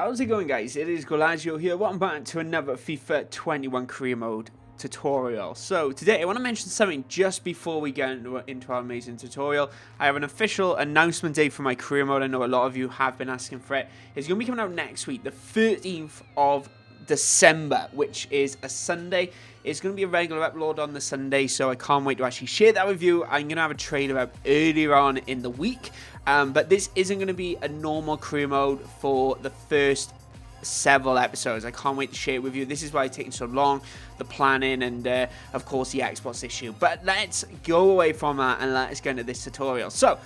How's it going, guys? It is Goalazio here. Welcome back to another FIFA 21 career mode tutorial. So today I want to mention something just before we get into our amazing tutorial. I have an official announcement date for my career mode. I know a lot of you have been asking for it. It's going to be coming out next week, the 13th of December, which is a Sunday. It's going to be a regular upload on the Sunday, so I can't wait to actually share that with you. I'm going to have a trailer up earlier on in the week, but this isn't going to be a normal career mode for the first several episodes. I can't wait to share it with you. This is why it's taking so long, the planning and of course the Xbox issue. But let's go away from that and let's get into this tutorial. So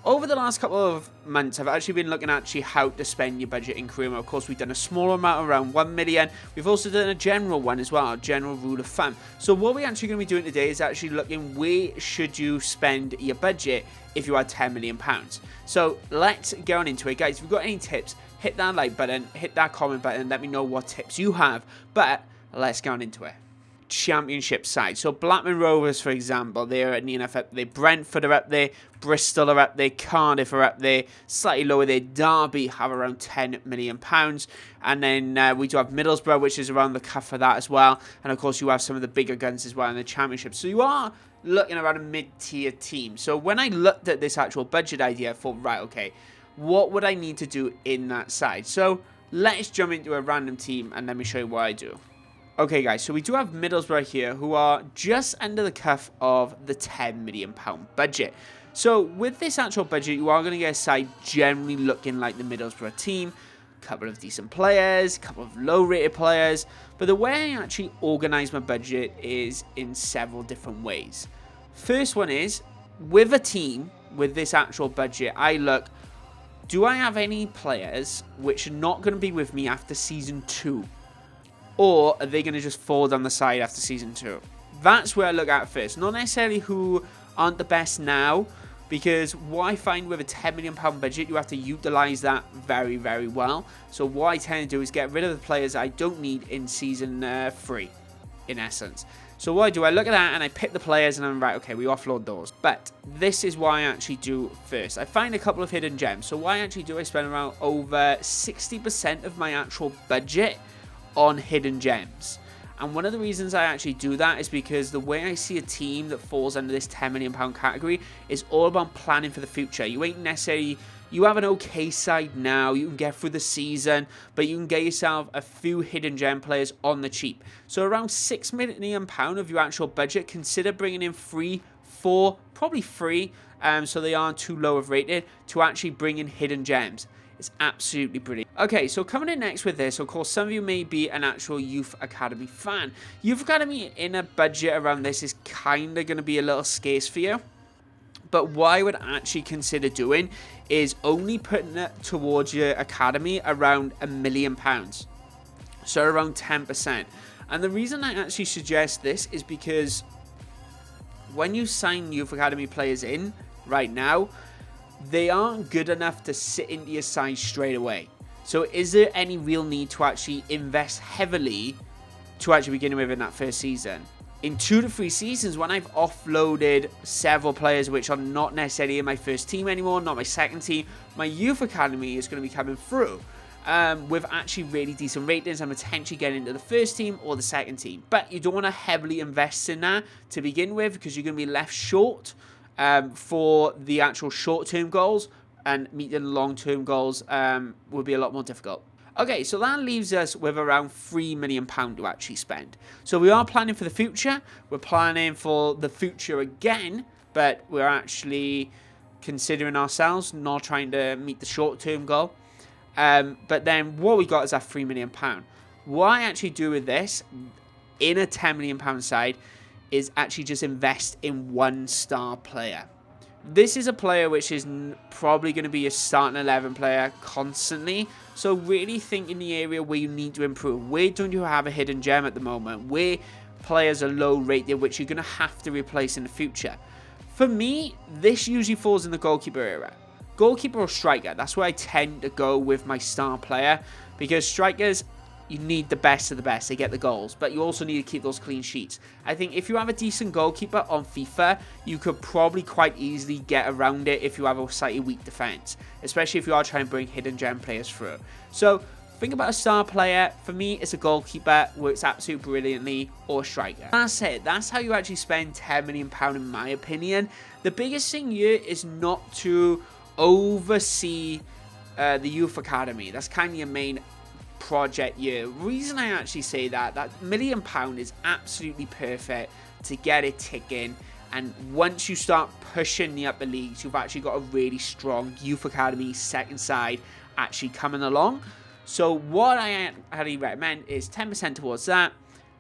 over the last couple of months, I've actually been looking at how to spend your budget in career mode. Of course, we've done a small amount, around 1 million. We've also done a general one as well, a general rule of thumb. So what we're actually going to be doing today is actually looking where should you spend your budget if you had £10 million. So let's get on into it, guys. If you've got any tips, hit that like button, hit that comment button, let me know what tips you have. But let's get on into it. Championship side. So Blackburn Rovers, for example, they're near enough up there. Brentford are up there. Bristol are up there. Cardiff are up there. Slightly lower there. Derby have around £10 million. And then we do have Middlesbrough, which is around the cuff of that as well. And of course, you have some of the bigger guns as well in the championship. So you are looking around a mid-tier team. So when I looked at this actual budget idea, I thought, right, okay, what would I need to do in that side? So let's jump into a random team and let me show you what I do. Okay, guys, so we do have Middlesbrough here, who are just under the cuff of the £10 million budget. So with this actual budget, you are going to get a side generally looking like the Middlesbrough team. A couple of decent players, a couple of low-rated players. But the way I actually organize my budget is in several different ways. First one is, with a team, with this actual budget, I look, do I have any players which are not going to be with me after Season 2? Or are they going to just fall down the side after Season 2? That's where I look at first. Not necessarily who aren't the best now, because what I find with a £10 million budget, you have to utilize that very, very well. So what I tend to do is get rid of the players I don't need in Season 3, in essence. So what I do, I look at that and I pick the players and I'm right, okay, we offload those. But this is what I actually do first. I find a couple of hidden gems. So what I actually do, I spend around over 60% of my actual budget on hidden gems. And one of the reasons I actually do that is because the way I see a team that falls under this £10 million category is all about planning for the future. You ain't necessarily, you have an okay side now, you can get through the season, but you can get yourself a few hidden gem players on the cheap. So around £6 million of your actual budget, consider bringing in 3, 4, probably 3, so they aren't too low of rated, to actually bring in hidden gems. It's absolutely brilliant. Okay, so coming in next with this, of course, some of you may be an actual Youth Academy fan. Youth Academy in a budget around this is kind of going to be a little scarce for you. But what I would actually consider doing is only putting it towards your academy around £1 million. So around 10%. And the reason I actually suggest this is because when you sign Youth Academy players in right now, they aren't good enough to sit into your side straight away. So is there any real need to actually invest heavily to actually begin with in that first season? In 2 to 3 seasons, when I've offloaded several players which are not necessarily in my first team anymore, not my second team, my Youth Academy is going to be coming through with actually really decent ratings and potentially getting into the first team or the second team. But you don't want to heavily invest in that to begin with, because you're going to be left short for the actual short-term goals, and meeting the long-term goals will be a lot more difficult. Okay, so that leaves us with around £3 million to actually spend. So we are planning for the future. We're planning for the future again, but we're actually considering ourselves, not trying to meet the short-term goal. But then what we got is that £3 million. What I actually do with this, in a £10 million side, is actually just invest in 1 star player. This is a player which is probably going to be a starting 11 player constantly. So really think in the area where you need to improve. Where don't you have a hidden gem at the moment? Where players are low rated, which you're going to have to replace in the future. For me, this usually falls in the goalkeeper era. Goalkeeper or striker, that's where I tend to go with my star player. Because strikers, you need the best of the best. They get the goals, but you also need to keep those clean sheets. I think if you have a decent goalkeeper on FIFA, you could probably quite easily get around it if you have a slightly weak defense, especially if you are trying to bring hidden gem players through. So think about a star player. For me, it's a goalkeeper, works absolutely brilliantly, or a striker. That's it. That's how you actually spend £10 million, in my opinion. The biggest thing here is not to oversee the youth academy. That's kind of your main project here. Reason I actually say that £1 million is absolutely perfect to get it ticking, and once you start pushing the upper leagues, you've actually got a really strong youth academy second side actually coming along. So what I highly recommend is 10% towards that,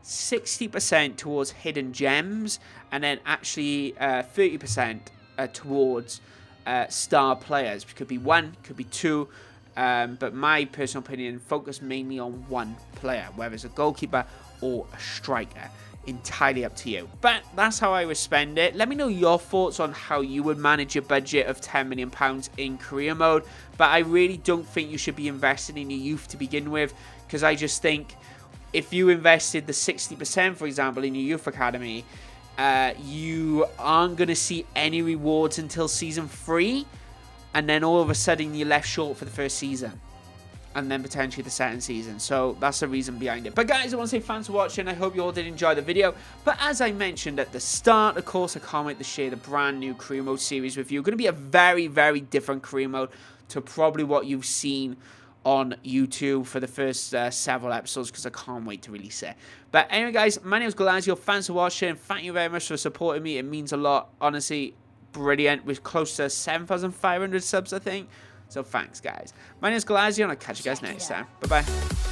60% towards hidden gems, and then actually 30% towards star players. It could be one, could be two, but my personal opinion, focus mainly on one player, whether it's a goalkeeper or a striker. Entirely up to you, but that's how I would spend it. Let me know your thoughts on how you would manage your budget of £10 million in career mode, but I really don't think you should be investing in your youth to begin with, because I just think if you invested the 60%, for example, in your youth academy, you aren't going to see any rewards until season 3, and then all of a sudden you're left short for the first season, and then potentially the second season. So that's the reason behind it. But guys, I want to say thanks for watching. I hope you all did enjoy the video. But as I mentioned at the start, of course, I can't wait to share the brand new career mode series with you. Going to be a very, very different career mode to probably what you've seen on YouTube for the first several episodes, because I can't wait to release it. But anyway, guys, my name is Goalazio. Thanks for watching. Thank you very much for supporting me. It means a lot. Honestly, brilliant. We're close to 7,500 subs, I think. So thanks, guys. My name is Goalazio, and I'll catch you guys next time. Bye-bye.